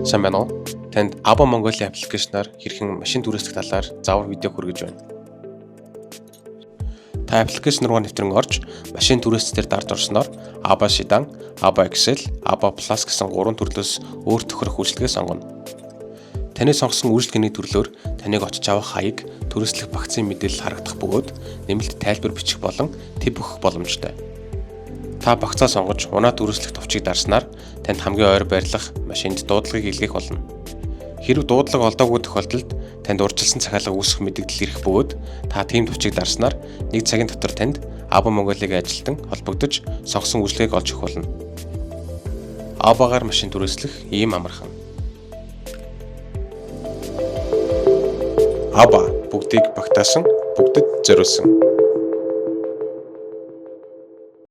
Сайн байна уу? Танд ABBA Mongolia аппликейшнаар хэрхэн машин түрээслэх талаар заавар видео хүргэж байна. Та аппликейшн руу нэвтрэн орж, машин түрээслэлээр дарж орсноор ABBA Sedan, ABBA Excel, ABBA Plus гэсэн 3 төрлөөс өөр тохирох үйлчилгээ сонгоно. Таны сонгосон үйлчилгээний төрлөөр таныг очиж авах хаяг, түрээслэх багцын мэдээлэл харагдах бөгөөд нэмэлт тайлбар бичих болон тэв өгөх боломжтой. Та багцаа сонгож унаа түрээслэх товчийг дарснаар танд хамгийн ойр байрлах машинд дуудлагыг илгээх болно. Хэрэв дуудлага олдоогүй тохиолдолд танд урьдчилсан захиалга үүсэх мэдээлэл ирэх бөгөөд та тийм товчийг дарснаар 1 цагийн дотор танд ABBA Mongolia-гийн ажилтан холбогдож сонгосон үйлчилгээг олж өгөх болно. ABBA-гаар машин түрээслэх ийм амархан. ABBA бүгдийг багтаасан, бүгдэд зориулсан.